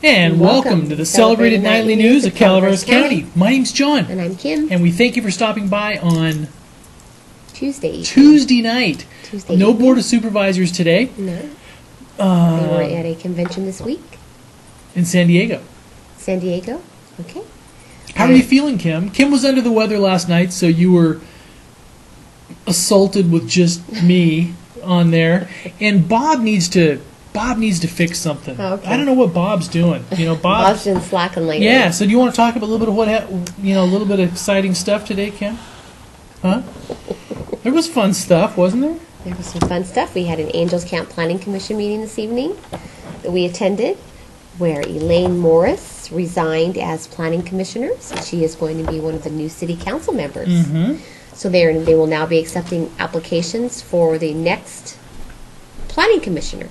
And welcome to the celebrated nightly news of Calaveras County. My name's John. And I'm Kim. And we thank you for stopping by on Tuesday night. No Board of Supervisors today. No. They were at a convention this week. In San Diego. San Diego? Okay. How are you feeling, Kim? Kim was under the weather last night, so you were assaulted with just me on there. And Bob needs to fix something. Okay. I don't know what Bob's doing. Bob's been slacking lately. Yeah. So do you want to talk about a little bit of a little bit of exciting stuff today, Kim? Huh? There was fun stuff, wasn't there? There was some fun stuff. We had an Angels Camp Planning Commission meeting this evening that we attended, where Elaine Morris resigned as planning commissioner. So she is going to be one of the new city council members. Mm-hmm. So they will now be accepting applications for the next planning commissioner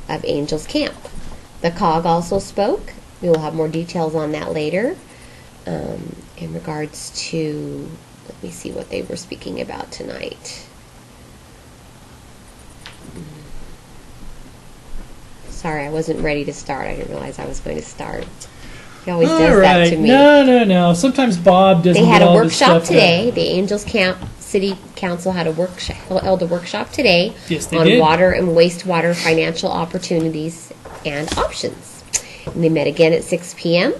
of Angels Camp. The COG also spoke. We will have more details on that later in regards to, let me see what they were speaking about tonight. Sorry, I wasn't ready to start. I didn't realize I was going to start. He always does that to me. No. Sometimes Bob doesn't. They had get a all workshop this stuff today. done. The Angels Camp City Council held a workshop today Yes, they on did. water and wastewater financial opportunities and options. And they met again at 6 p.m.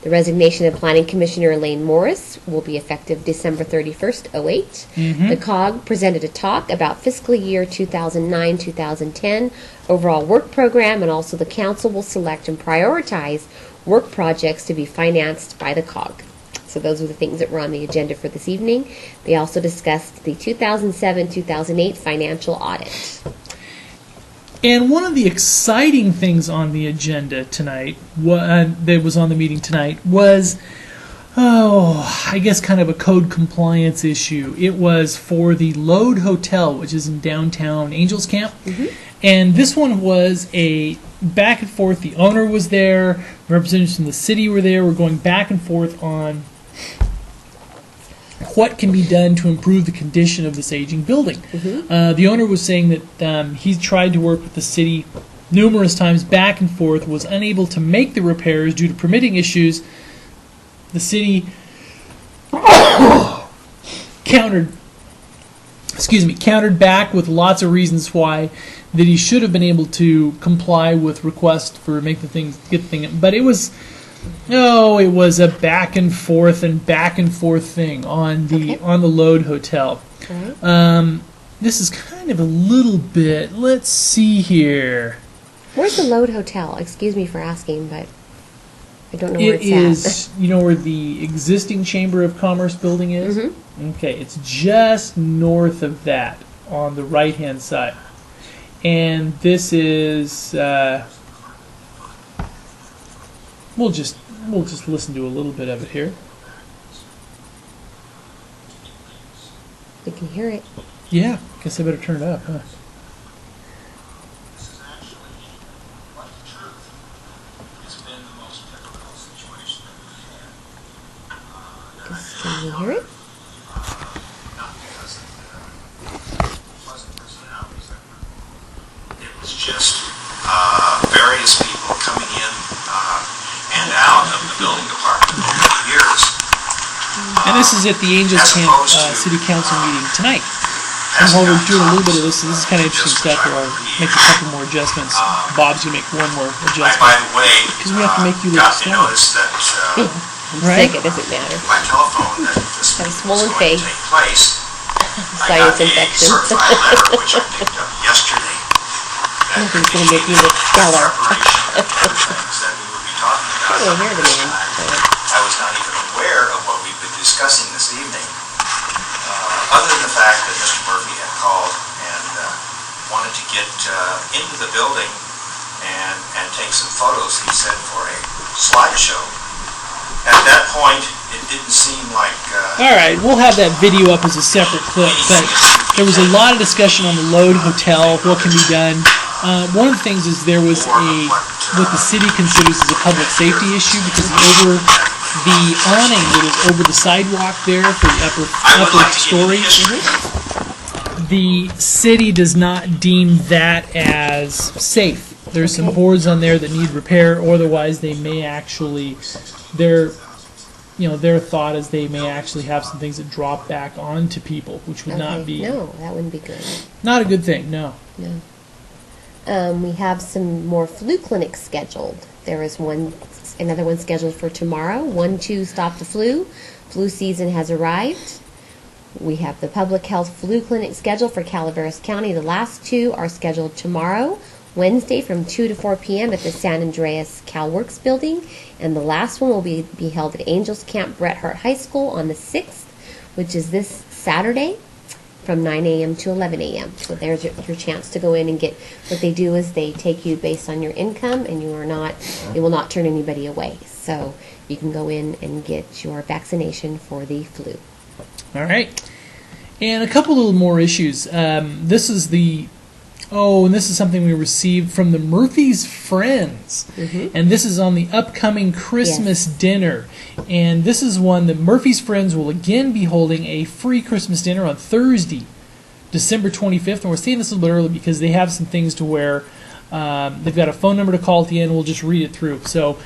The resignation of Planning Commissioner Elaine Morris will be effective December 31st, 08. Mm-hmm. The COG presented a talk about fiscal year 2009-2010 overall work program, and also the council will select and prioritize work projects to be financed by the COG. So those were the things that were on the agenda for this evening. They also discussed the 2007-2008 financial audit. And one of the exciting things on the agenda tonight, that was on the meeting tonight, was, I guess kind of a code compliance issue. It was for the Lode Hotel, which is in downtown Angels Camp. Mm-hmm. And this one was a back and forth. The owner was there, representatives from the city were there. We're going back and forth on what can be done to improve the condition of this aging building. Mm-hmm. The owner was saying that he tried to work with the city numerous times back and forth, was unable to make the repairs due to permitting issues. The city countered back with lots of reasons why that he should have been able to comply with requests for get the thing. But it was a back and forth thing on the Lode Hotel. Right. This is kind of a little bit. Let's see here. Where's the Lode Hotel? Excuse me for asking, but I don't know where it's It is, you know where the existing Chamber of Commerce building is? Mm-hmm. Okay, it's just north of that on the right-hand side. And this is, we'll just listen to a little bit of it here. We can hear it. Yeah, guess I better turn it up, huh? Can you hear it? It was just various people coming in and out of the building department over the years. And this is at the Angels Camp City Council meeting tonight. And while we're doing a little bit of this is kind of interesting stuff here. I'll make a couple more adjustments. Bob's going to make one more adjustment. By the way, because we have to make you look got to strong. notice that I'm Right? sick. It doesn't matter. my telephone that this Got a was swollen going face. to take place. I Sinus got a infection. certified letter which I picked up yesterday. that Nothing's going to make you look indicated stellar. preparation of the things that we would be talking about. Can't really hear the man. I was not even aware of what we've been discussing this evening, other than the fact that Mr. Murphy had called and wanted to get into the building and take some photos, he said, for a slideshow. At that point, it didn't seem like... All right, we'll have that video up as a separate clip, but there was a lot of discussion on the Lode Hotel, what can be done. One of the things is there was what the city considers as a public safety issue, because the awning that is over the sidewalk there for the upper story, the city does not deem that as safe. There's some Okay. boards on there that need repair, or otherwise they may actually, their thought is they may actually have some things that drop back onto people, which would not Okay. be No, that wouldn't be good. not a good thing. No. No. We have some more flu clinics scheduled. There is another one scheduled for tomorrow. 1-2 Stop the Flu. Flu season has arrived. We have the public health flu clinic scheduled for Calaveras County. The last two are scheduled tomorrow, Wednesday from 2 to 4 p.m. at the San Andreas CalWorks building. And the last one will be held at Angels Camp Bret Hart High School on the 6th, which is this Saturday, from 9 a.m. to 11 a.m. So there's your chance to go in and get. What they do is they take you based on your income, and they will not turn anybody away. So you can go in and get your vaccination for the flu. All right. And a couple little more issues. This is something we received from the Murphy's Friends. Mm-hmm. And this is on the upcoming Christmas dinner. And this is one that Murphy's Friends will again be holding a free Christmas dinner on Thursday, December 25th. And we're saying this a little bit early because they have some things to where they've got a phone number to call at the end. We'll just read it through. So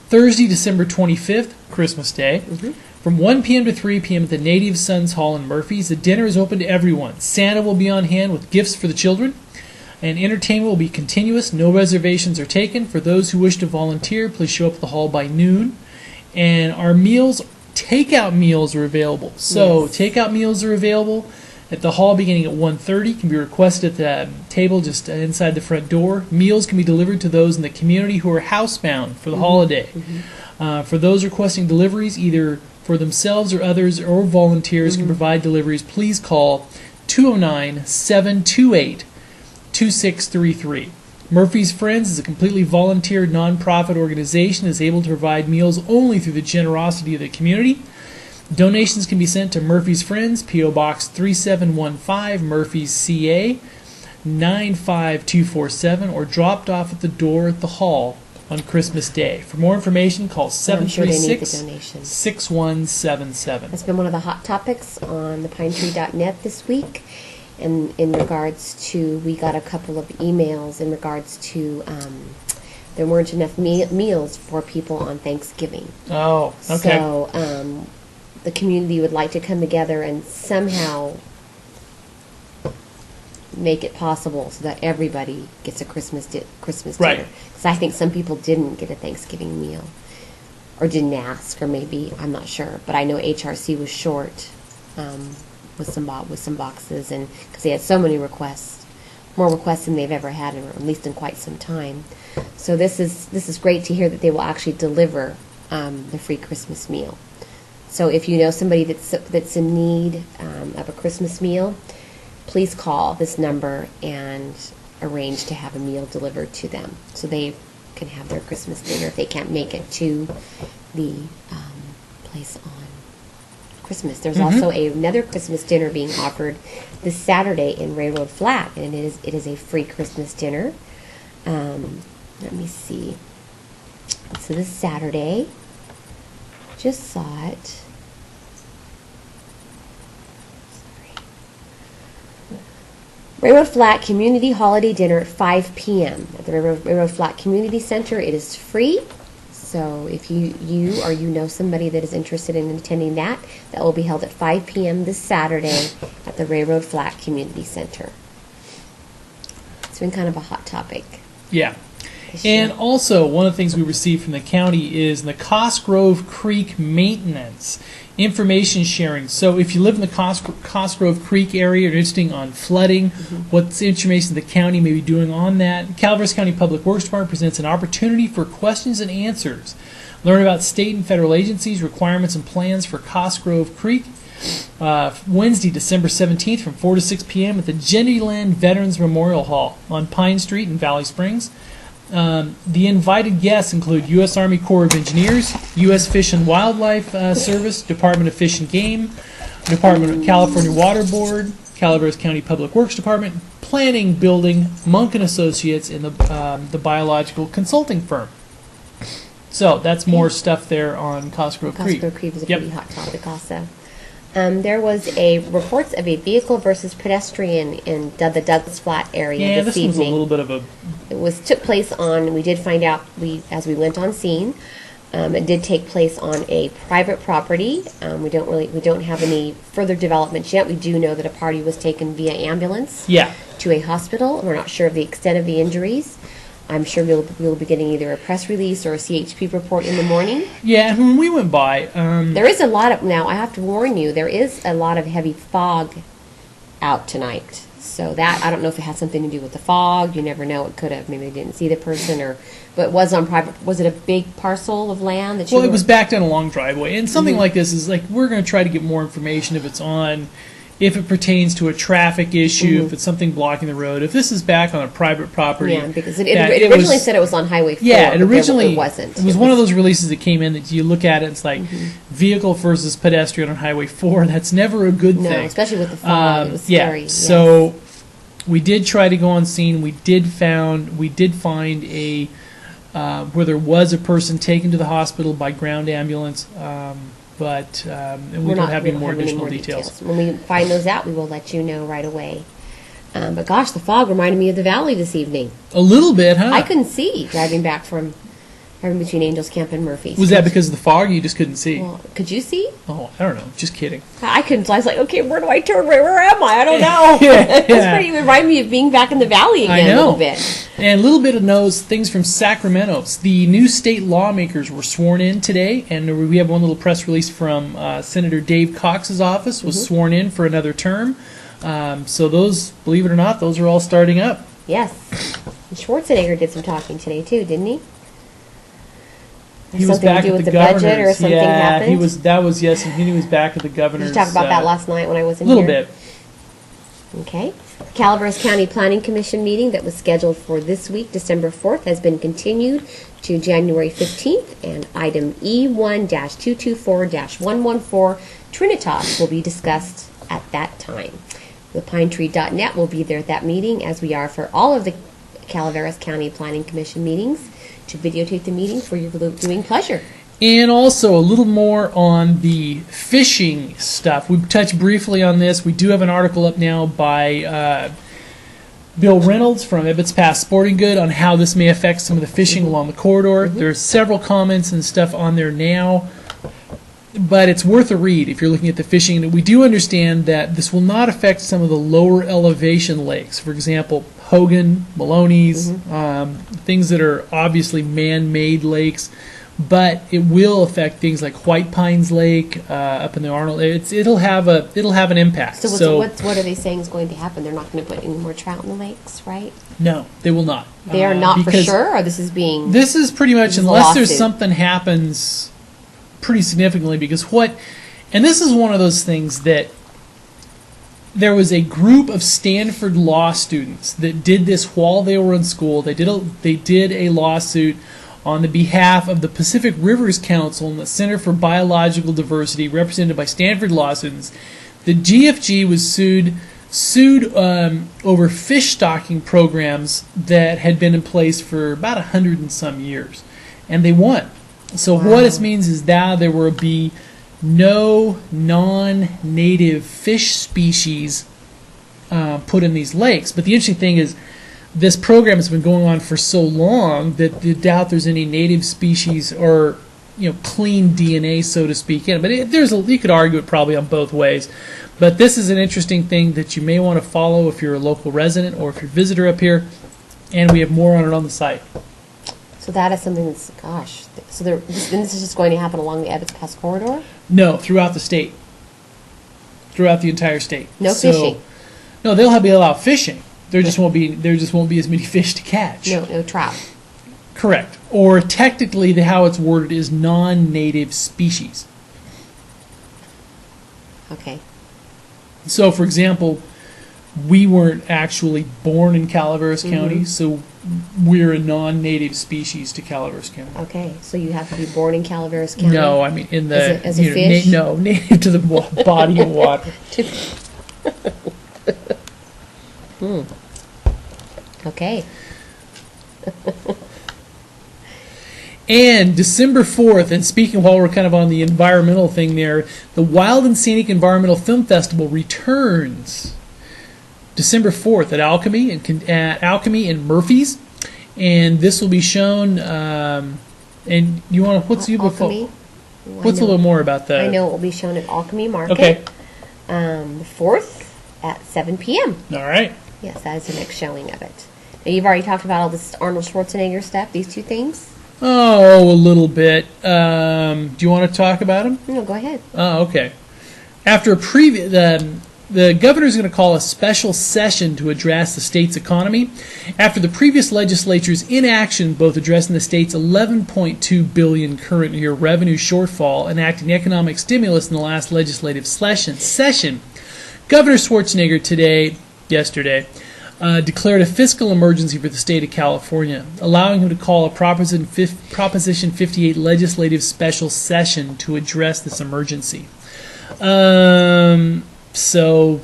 Thursday, December 25th, Christmas Day. Mm-hmm. From 1 p.m. to 3 p.m. at the Native Sons Hall in Murphy's, the dinner is open to everyone. Santa will be on hand with gifts for the children, and entertainment will be continuous. No reservations are taken. For those who wish to volunteer, please show up at the hall by noon. And our takeout meals are available. So takeout meals are available at the hall beginning at 1:30. Can be requested at the table just inside the front door. Meals can be delivered to those in the community who are housebound for the holiday. Mm-hmm. For those requesting deliveries, either for themselves or others, or volunteers can provide deliveries, please call 209-728-2633. Murphy's Friends is a completely volunteer nonprofit organization that is able to provide meals only through the generosity of the community. Donations can be sent to Murphy's Friends, P.O. Box 3715, Murphy's, CA 95247, or dropped off at the door at the hall on Christmas Day. For more information, call 736-6177. That's been one of the hot topics on thepinetree.net this week. And in regards to, we got a couple of emails in regards to there weren't enough meals for people on Thanksgiving. Oh, okay. So the community would like to come together and somehow make it possible so that everybody gets a Christmas dinner. Right. Because I think some people didn't get a Thanksgiving meal, or didn't ask, or maybe, I'm not sure. But I know HRC was short with some boxes, and because they had so many requests, more requests than they've ever had, at least in quite some time. So this is great to hear that they will actually deliver the free Christmas meal. So if you know somebody that's in need of a Christmas meal, please call this number and arrange to have a meal delivered to them so they can have their Christmas dinner if they can't make it to the place on Christmas. There's also another Christmas dinner being offered this Saturday in Railroad Flat, and it is a free Christmas dinner. Let me see. So this Saturday, just saw it. Railroad Flat Community Holiday Dinner at 5 p.m. at the Railroad Flat Community Center. It is free. So if you or you know somebody that is interested in attending that will be held at 5 p.m. this Saturday at the Railroad Flat Community Center. It's been kind of a hot topic. Yeah. And also, one of the things we received from the county is the Cosgrove Creek maintenance information sharing. So if you live in the Cosgrove Creek area, you're interested on flooding, what's information the county may be doing on that, Calaveras County Public Works Department presents an opportunity for questions and answers. Learn about state and federal agencies, requirements, and plans for Cosgrove Creek. Wednesday, December 17th from 4 to 6 p.m. at the Jennyland Veterans Memorial Hall on Pine Street in Valley Springs. The invited guests include U.S. Army Corps of Engineers, U.S. Fish and Wildlife Service, Department of Fish and Game, Department of California Water Board, Calaveras County Public Works Department, Planning, Building, Monk and Associates, and the Biological Consulting Firm. So that's more stuff there on Cosgrove Creek. Cosgrove Creek is a pretty hot topic also. There was a reports of a vehicle versus pedestrian in the Douglas Flat area Yeah, this this one's a evening. little bit of a... It took place on. We did find out as we went on scene. It did take place on a private property. We don't have any further developments yet. We do know that a party was taken via ambulance Yeah. to a hospital. We're not sure of the extent of the injuries. I'm sure we'll be getting either a press release or a CHP report in the morning. Yeah, and when we went by... There is a lot of, now I have to warn you, there is a lot of heavy fog out tonight. So that, I don't know if it has something to do with the fog. You never know. It could have. Maybe they didn't see the person, but it was on private. Was it a big parcel of land that you Well, it was back down a long driveway. And something like this is like, we're going to try to get more information if it pertains to a traffic issue, if it's something blocking the road. If this is back on a private property. Yeah, because it originally said it was on Highway 4. Yeah, but it wasn't. It was one of those releases that came in that you look at it, it's like vehicle versus pedestrian on Highway 4. That's never a good No, thing. especially with the fog. It was scary. Yes. So we did try to go on scene. We did find a where there was a person taken to the hospital by ground ambulance. But we don't have any more additional details. When we find those out, we will let you know right away. But gosh, the fog reminded me of the valley this evening. A little bit, huh? I couldn't see driving back from between Angels Camp and Murphy's. Was that because of the fog? Or you just couldn't see? Well, could you see? Oh, I don't know. Just kidding. I couldn't. So I was like, okay, where do I turn? Where am I? I don't know. It reminded me of being back in the valley again a little bit. And a little bit of things from Sacramento. The new state lawmakers were sworn in today, and we have one little press release from Senator Dave Cox's office was sworn in for another term. So those, believe it or not, those are all starting up. Yes. And Schwarzenegger did some talking today too, didn't he? He was back at the budget or something happened? he was back at the governor's. Did you talk about that last night when I was in here? A here? little bit. Okay. The Calaveras County Planning Commission meeting that was scheduled for this week, December 4th, has been continued to January 15th, and item E1-224-114, Trinitas, will be discussed at that time. The PineTree.net will be there at that meeting, as we are for all of the Calaveras County Planning Commission meetings, to videotape the meeting for your viewing pleasure. And also a little more on the fishing stuff. We've touched briefly on this. We do have an article up now by Bill Reynolds from Ibbot's Pass Sporting Good on how this may affect some of the fishing along the corridor. There's several comments and stuff on there now, but it's worth a read if you're looking at the fishing. And we do understand that this will not affect some of the lower elevation lakes. For example, Hogan, Maloney's, things that are obviously man-made lakes. But it will affect things like White Pines Lake up in the Arnold. It'll have an impact. So what are they saying is going to happen? They're not going to put any more trout in the lakes, right? No, they will not. They are not for sure, or this is pretty much unless there's something happens pretty significantly. Because and this is one of those things that there was a group of Stanford law students that did this while they were in school. They did a lawsuit on the behalf of the Pacific Rivers Council and the Center for Biological Diversity, represented by Stanford law students. The GFG was sued over fish stocking programs that had been in place for about 100 and some years, and they won. So what it means is now there will be no non-native fish species put in these lakes. But the interesting thing is, this program has been going on for so long that I doubt there's any native species or clean DNA, so to speak, in it. But you could argue it probably on both ways. But this is an interesting thing that you may want to follow if you're a local resident or if you're a visitor up here. And we have more on it on the site. So that is something that's, gosh. So this is just going to happen along the Ebbets Pass corridor? No, throughout the state. Throughout the entire state. No fishing? No, they'll be allowed fishing. There just won't be as many fish to catch. No trout. Correct. Or technically, how it's worded is non-native species. Okay. So, for example, we weren't actually born in Calaveras County, so we're a non-native species to Calaveras County. Okay, so you have to be born in Calaveras County? No, I mean in the as a fish? No, native to the body of water. Okay. And December 4th, and speaking while we're kind of on the environmental thing there, the Wild and Scenic Environmental Film Festival returns December 4th at Alchemy and Murphy's, and this will be shown. And you want to what's you before? Alchemy? What's a little more about that? I know it will be shown at Alchemy Market. Okay. The 4th at 7 p.m. All right. Yes, that is the next showing of it. Now, you've already talked about all this Arnold Schwarzenegger stuff, these two things. Oh, a little bit. Do you want to talk about them? No, go ahead. Oh, okay. After a previous, the governor is going to call a special session to address the state's economy. After the previous legislature's inaction, both addressing the state's $11.2 billion current year revenue shortfall and acting economic stimulus in the last legislative session, Governor Schwarzenegger yesterday, declared a fiscal emergency for the state of California, allowing him to call a Proposition 58 legislative special session to address this emergency. So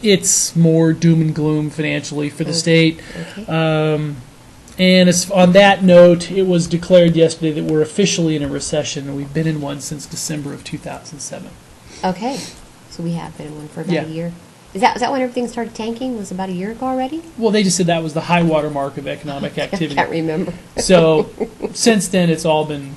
it's more doom and gloom financially for the state. Okay. And on that note, it was declared yesterday that we're officially in a recession, and we've been in one since December of 2007. Okay. So we have been in one for about Yeah. a year. Is that when everything started tanking? Was it about a year ago already? Well, they just said that was the high water mark of economic I activity. can't remember. So since then, it's all been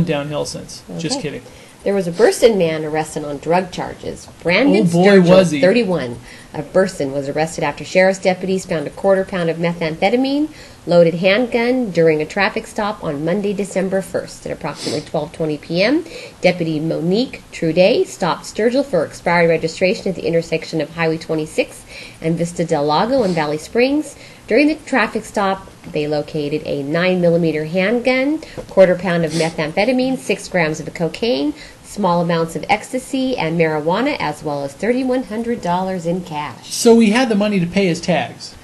downhill since. Just Okay. kidding. There was a Burson man arrested on drug charges. Brandon Oh, boy, Sturgill, was he. 31, of Burson, was arrested after sheriff's deputies found a quarter pound of methamphetamine, loaded handgun during a traffic stop on Monday, December 1st at approximately 12:20 p.m. Deputy Monique Trudet stopped Sturgill for expired registration at the intersection of Highway 26 and Vista del Lago in Valley Springs. During the traffic stop, they located a 9mm handgun, quarter pound of methamphetamine, 6 grams of cocaine, small amounts of ecstasy and marijuana, as well as $3,100 in cash. So he had the money to pay his tags,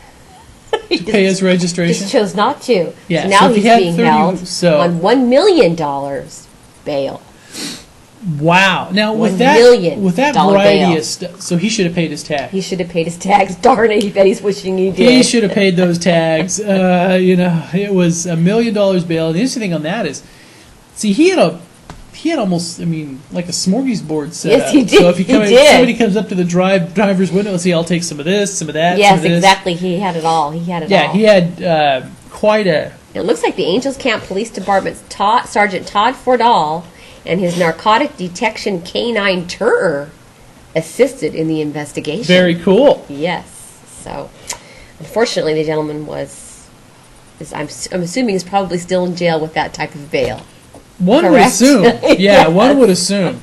to pay his registration. Just chose not to. Yeah, So now so if he he's had being 30 held so- on $1 million bail. Wow! Now $1 with that million variety bail. of stuff, so he should have paid his tags. He should have paid his tags. Darn it, I bet he's wishing he did. He should have paid those tags. It was $1 million bail. The interesting thing on that is, see, he had almost, like a smorgasbord set Yes, up. he did. So if He did. somebody comes up to the driver's window, let's see, I'll take some of this, some of that. Yes, some of this. exactly. He had it all. He had it Yeah, all. he had quite a. It looks like the Angels Camp Police Department's Sergeant Todd Fordall and his narcotic detection canine Tur assisted in the investigation. Very cool. Yes. So, unfortunately, the gentleman I'm assuming, is probably still in jail with that type of bail. One would Correct? assume. Yeah, one would assume.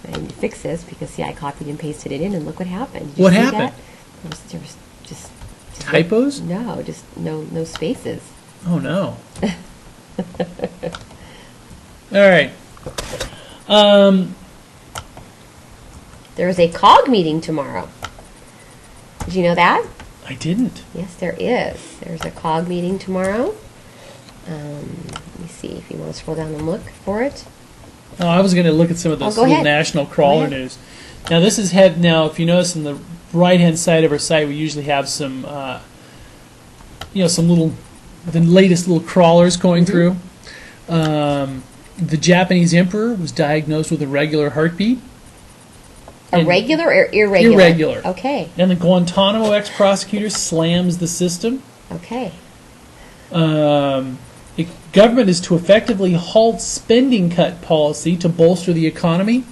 And you fix this because, see, I copied and pasted it in, and look what happened. Did you What see happened? that? There was just Typos? no, just no spaces. Oh no. All right. There is a COG meeting tomorrow. Did you know that? I didn't. Yes, there is. There's a COG meeting tomorrow. Let me see if you want to scroll down and look for it. Oh, I was going to look at some of those go little ahead. national crawler Go ahead. news. Now, this is now, if you notice on the right-hand side of our site, we usually have some, the latest little crawlers going through. The Japanese emperor was diagnosed with irregular heartbeat. A And- regular or irregular? Irregular. Okay. And the Guantanamo ex-prosecutor slams the system. Okay. The government is to effectively halt spending cut policy to bolster the economy.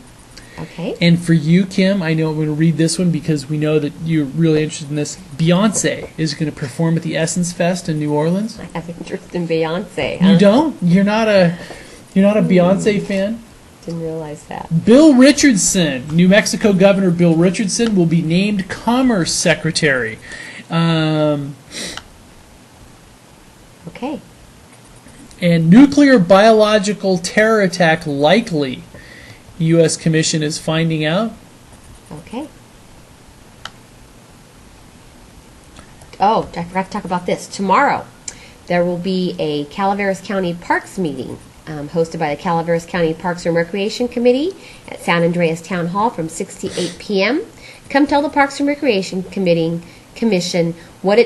Okay. And for you, Kim, I know I'm going to read this one because we know that you're really interested in this. Beyonce is going to perform at the Essence Fest in New Orleans. I have interest in Beyonce. You don't? You're not a Beyonce fan? Didn't realize that. Bill Richardson, New Mexico Governor Bill Richardson, will be named Commerce Secretary. Okay. And nuclear biological terror attack likely, U.S. Commission is finding out. Okay. Oh, I forgot to talk about this. Tomorrow, there will be a Calaveras County Parks meeting hosted by the Calaveras County Parks and Recreation Committee at San Andreas Town Hall from 6 to 8 p.m. Come tell the Parks and Recreation Commission what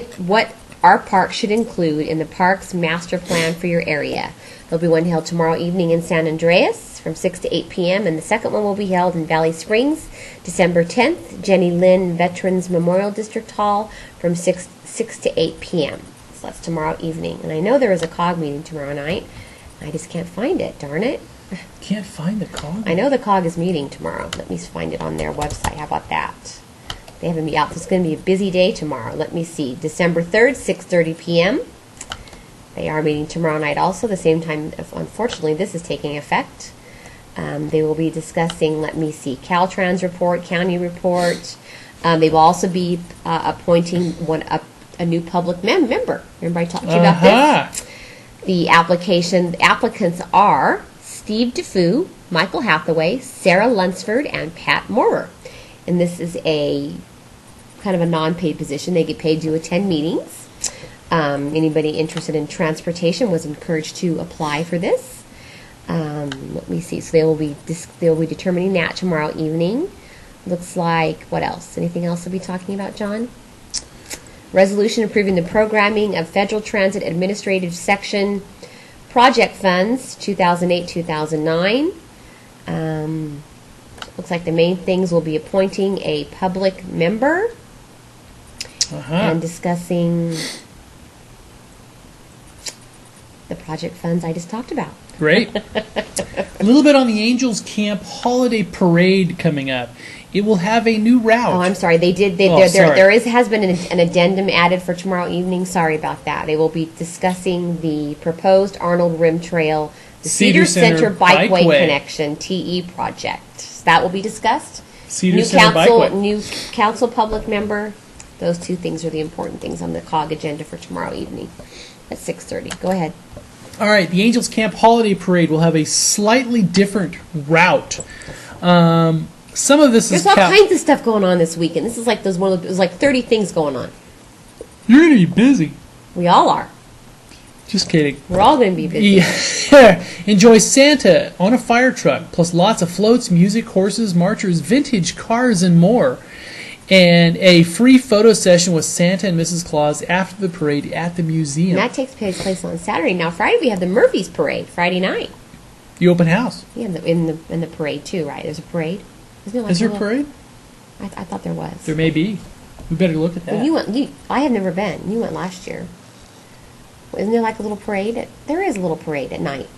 our park should include in the park's master plan for your area. There'll be one held tomorrow evening in San Andreas from 6 to 8 p.m. and the second one will be held in Valley Springs, December 10th, Jenny Lynn Veterans Memorial District Hall from 6 to 8 p.m. So that's tomorrow evening. And I know there is a COG meeting tomorrow night. I just can't find it, darn it. Can't find the COG? I know the COG is meeting tomorrow. Let me find it on their website. How about that? They haven't been out. So it's going to be a busy day tomorrow. Let me see. December 3rd, 6:30 p.m. They are meeting tomorrow night also. The same time, unfortunately, this is taking effect. They will be discussing, let me see, Caltrans report, county report. They will also be appointing a new public member. Remember I talked to you about this? The applicants are Steve DeFoo, Michael Hathaway, Sarah Lunsford, and Pat Moorer. And this is a kind of a non-paid position. They get paid to attend meetings. Anybody interested in transportation was encouraged to apply for this. Let me see. So they will be determining that tomorrow evening. Looks like, what else? Anything else we'll be talking about, John? Resolution approving the programming of Federal Transit Administrative Section project funds 2008-2009. Looks like the main things will be appointing a public member and discussing the project funds I just talked about. Great. A little bit on the Angels Camp Holiday Parade coming up. It will have a new route. Oh, I'm sorry. There has been an addendum added for tomorrow evening. Sorry about that. They will be discussing the proposed Arnold Rim Trail, the Cedar Center Bikeway Connection TE project. That will be discussed. Cedar Center Bikeway. New council public member. Those two things are the important things on the COG agenda for tomorrow evening at 6:30. Go ahead. All right. The Angels Camp Holiday Parade will have a slightly different route. Some of this There's all kinds of stuff going on this weekend. This is like there's like 30 things going on. You're going to be busy. We all are. Just kidding. We're all going to be busy. Yeah. Enjoy Santa on a fire truck, plus lots of floats, music, horses, marchers, vintage cars, and more. And a free photo session with Santa and Mrs. Claus after the parade at the museum. And that takes place on Saturday. Now Friday we have the Murphy's Parade. Friday night. The open house. Yeah, in the parade too, right? There's a parade. Isn't it like Is there a parade? I thought there was. There may be. We better look at that. Well, I have never been. You went last year. Isn't there like a little parade? There is a little parade at night.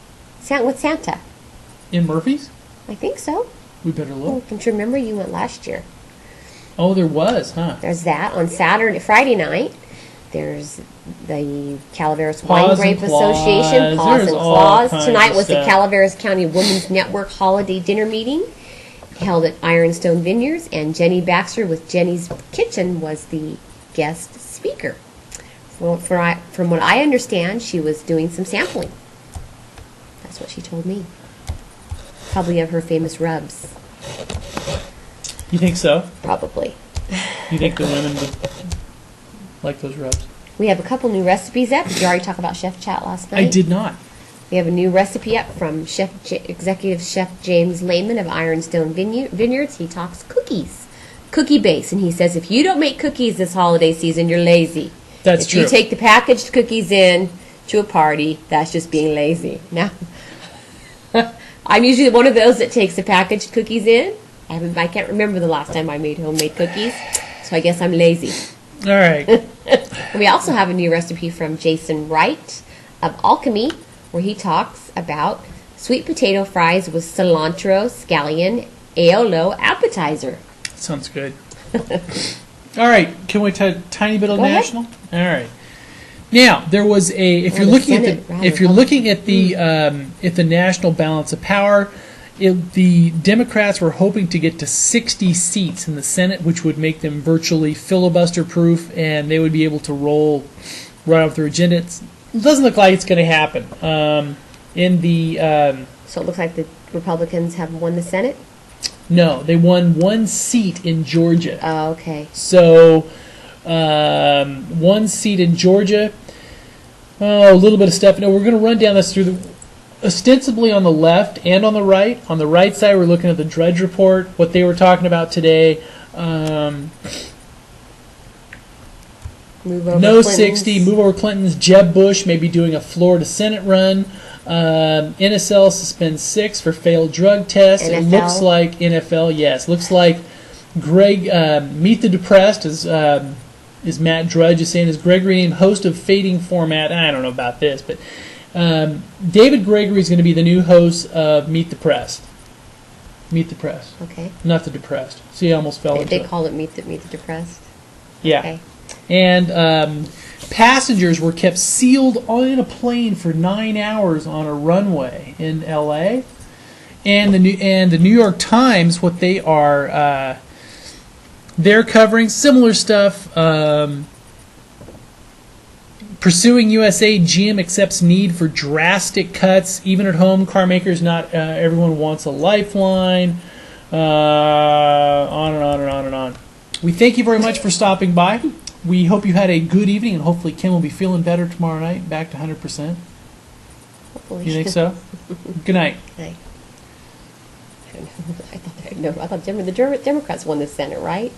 With Santa. In Murphy's? I think so. We better look. Don't you remember you went last year? Oh, there was, huh? There's that on Friday night. There's the Calaveras Paws Wine Grape and Claws. Association, Paws There's and all Claws. kinds Tonight of was the stuff. Calaveras County Women's Network Holiday Dinner Meeting held at Ironstone Vineyards, and Jenny Baxter with Jenny's Kitchen was the guest speaker. From what I understand, she was doing some sampling. That's what she told me. Probably of her famous rubs. You think so? Probably. You think the women would like those rubs? We have a couple new recipes up. Did you already talk about Chef Chat last night? I did not. We have a new recipe up from Executive Chef James Lehman of Ironstone Vineyards. He talks cookies, cookie base, and he says if you don't make cookies this holiday season, you're lazy. That's true. If you take the packaged cookies in to a party, that's just being lazy. Now, I'm usually one of those that takes the packaged cookies in. I can't remember the last time I made homemade cookies, so I guess I'm lazy. All right. And we also have a new recipe from Jason Wright of Alchemy, where he talks about sweet potato fries with cilantro, scallion, aiolo appetizer. Sounds good. All right. Can we take a tiny bit of Go ahead. national? All right. Now there was if you're looking at the national balance of power, the Democrats were hoping to get to 60 seats in the Senate, which would make them virtually filibuster-proof, and they would be able to roll right off their agenda. It doesn't look like it's going to happen. So it looks like the Republicans have won the Senate? No, they won one seat in Georgia. Oh, okay. So, one seat in Georgia. Oh, a little bit of stuff. No, we're going to run down this through ostensibly on the left and on the right. On the right side, we're looking at the Drudge Report, what they were talking about today. Move over No Clinton's. 60, move over Clinton's. Jeb Bush may be doing a Florida Senate run. NSL suspends 6 for failed drug test. It NFL. looks like NFL, yes. Looks like Greg, Meet the Depressed, is Matt Drudge is saying, is Gregory named host of Fading Format. I don't know about this, but David Gregory is going to be the new host of Meet the Pressed. Meet the Press. Okay. Not the Depressed. See, I almost fell into They it. call it Meet the Depressed. Yeah. Okay. And passengers were kept sealed in a plane for 9 hours on a runway in L.A. And the New York Times, what they are, they're covering similar stuff. Pursuing USA, GM accepts need for drastic cuts. Even at home, car makers, not everyone wants a lifeline. On and on and on and on. We thank you very much for stopping by. We hope you had a good evening, and hopefully Kim will be feeling better tomorrow night, back to 100%. Hopefully. You think so? Good night. Okay. I don't know. I thought the Democrats won the Senate, right?